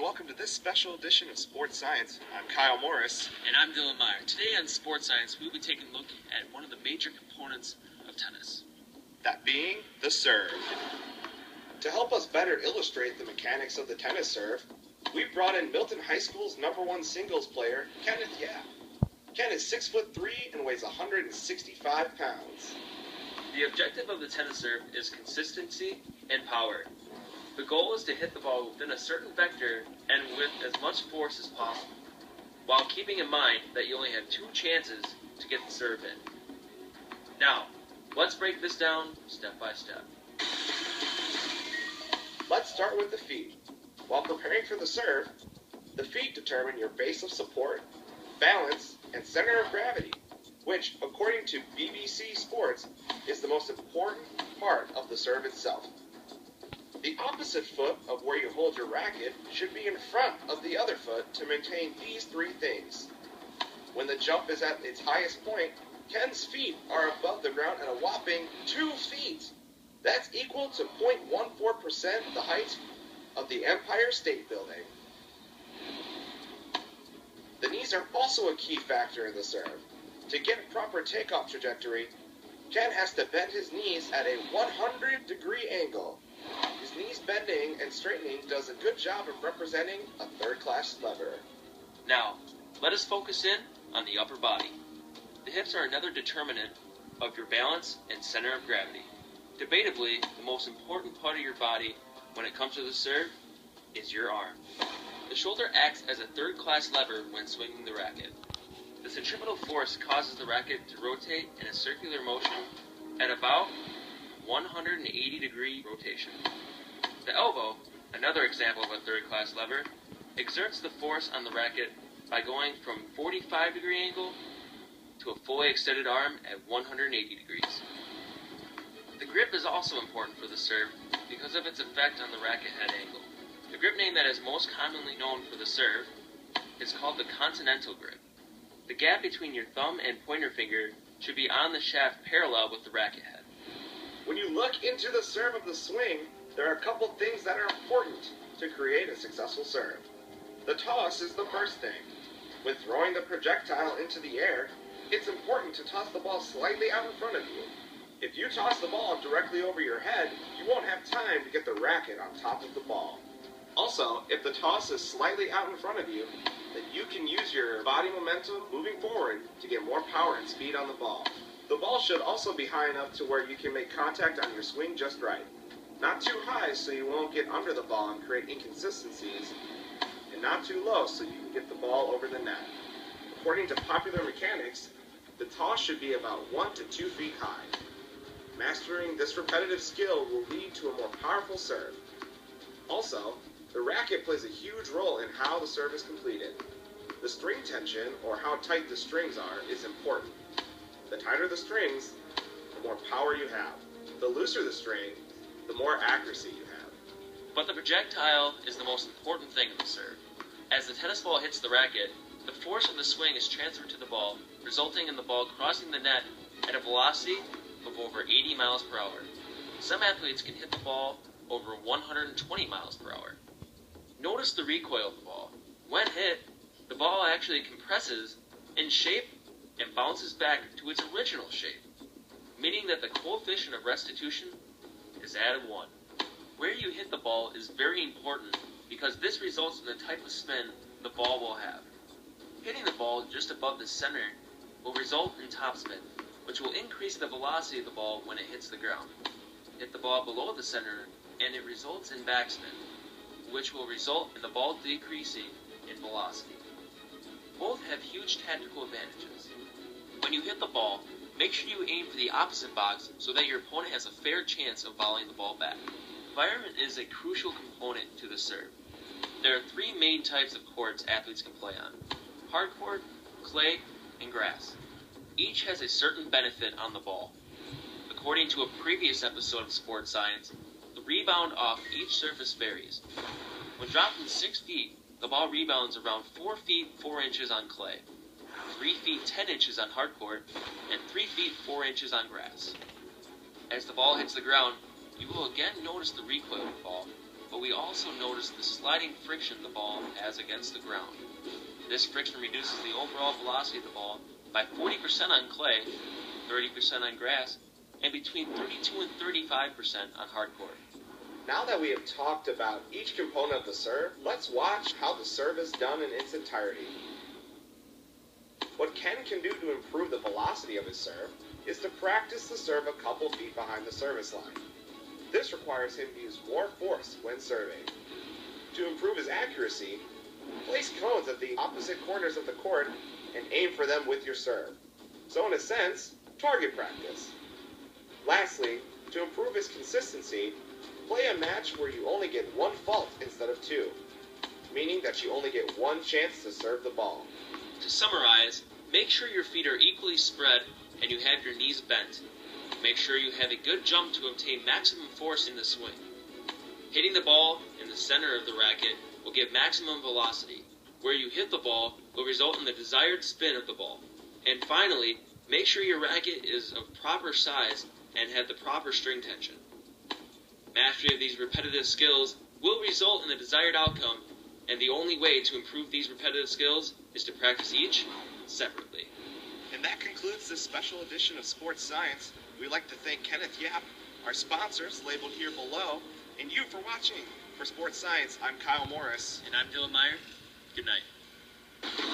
welcome to this special edition of Sports Science. I'm Kyle Morris. And I'm Dylan Meyer. Today on Sports Science, we'll be taking a look at one of the major components of tennis. That being the serve. To help us better illustrate the mechanics of the tennis serve, we brought in Milton High School's #1 singles player, Kenneth Yap. Ken is 6'3" and weighs 165 pounds. The objective of the tennis serve is consistency and power. The goal is to hit the ball within a certain vector and with as much force as possible, while keeping in mind that you only have 2 chances to get the serve in. Now, let's break this down step by step. Let's start with the feet. While preparing for the serve, the feet determine your base of support, balance, and center of gravity, which, according to BBC Sports, is the most important part of the serve itself. The opposite foot of where you hold your racket should be in front of the other foot to maintain these 3 things. When the jump is at its highest point, Ken's feet are above the ground at a whopping 2 feet. That's equal to 0.14% the height of the Empire State Building. The knees are also a key factor in the serve. To get a proper takeoff trajectory, Ken has to bend his knees at a 100-degree angle. His knees bending and straightening does a good job of representing a third-class lever. Now, let us focus in on the upper body. The hips are another determinant of your balance and center of gravity. Debatably, the most important part of your body when it comes to the serve is your arm. The shoulder acts as a third-class lever when swinging the racket. The centripetal force causes the racket to rotate in a circular motion at about 180-degree rotation. The elbow, another example of a third-class lever, exerts the force on the racket by going from 45-degree angle to a fully extended arm at 180 degrees. The grip is also important for the serve because of its effect on the racket head angle. The grip name that is most commonly known for the serve is called the continental grip. The gap between your thumb and pointer finger should be on the shaft parallel with the racket head. When you look into the serve of the swing, there are a couple things that are important to create a successful serve. The toss is the first thing. When throwing the projectile into the air, it's important to toss the ball slightly out in front of you. If you toss the ball directly over your head, you won't have time to get the racket on top of the ball. Also, if the toss is slightly out in front of you, then you can use your body momentum moving forward to get more power and speed on the ball. The ball should also be high enough to where you can make contact on your swing just right. Not too high so you won't get under the ball and create inconsistencies, and not too low so you can get the ball over the net. According to Popular Mechanics, the toss should be about 1 to 2 feet high. Mastering this repetitive skill will lead to a more powerful serve. Also, the racket plays a huge role in how the serve is completed. The string tension, or how tight the strings are, is important. The tighter the strings, the more power you have. The looser the string, the more accuracy you have. But the projectile is the most important thing in the serve. As the tennis ball hits the racket, the force of the swing is transferred to the ball, resulting in the ball crossing the net at a velocity of over 80 miles per hour. Some athletes can hit the ball over 120 miles per hour. Notice the recoil of the ball. When hit, the ball actually compresses in shape and bounces back to its original shape, meaning that the coefficient of restitution is at 1. Where you hit the ball is very important because this results in the type of spin the ball will have. Hitting the ball just above the center will result in topspin, which will increase the velocity of the ball when it hits the ground. Hit the ball below the center and it results in backspin, which will result in the ball decreasing in velocity. Both have huge tactical advantages. When you hit the ball, make sure you aim for the opposite box so that your opponent has a fair chance of volleying the ball back. Environment is a crucial component to the serve. There are 3 main types of courts athletes can play on: hard court, clay, and grass. Each has a certain benefit on the ball. According to a previous episode of Sports Science, the rebound off each surface varies. When dropped from 6 feet, the ball rebounds around 4 feet 4 inches on clay, 3 feet 10 inches on hard court, and 3 feet 4 inches on grass. As the ball hits the ground, you will again notice the recoil of the ball. but we also notice the sliding friction the ball has against the ground. This friction reduces the overall velocity of the ball by 40% on clay, 30% on grass, and between 32 and 35% on hard court. Now that we have talked about each component of the serve, let's watch how the serve is done in its entirety. What Ken can do to improve the velocity of his serve is to practice the serve a couple feet behind the service line. This requires him to use more force when serving. To improve his accuracy, place cones at the opposite corners of the court and aim for them with your serve. So in a sense, target practice. Lastly, to improve his consistency, play a match where you only get one fault instead of two, meaning that you only get one chance to serve the ball. To summarize, make sure your feet are equally spread and you have your knees bent. Make sure you have a good jump to obtain maximum force in the swing. Hitting the ball in the center of the racket will give maximum velocity. Where you hit the ball will result in the desired spin of the ball. And finally, make sure your racket is of proper size and have the proper string tension. Mastery of these repetitive skills will result in the desired outcome, and the only way to improve these repetitive skills is to practice each separately. And that concludes this special edition of Sports Science. We'd like to thank Kenneth Yap, our sponsors labeled here below, and you for watching. For Sports Science, I'm Kyle Morris. And I'm Dylan Meyer. Good night.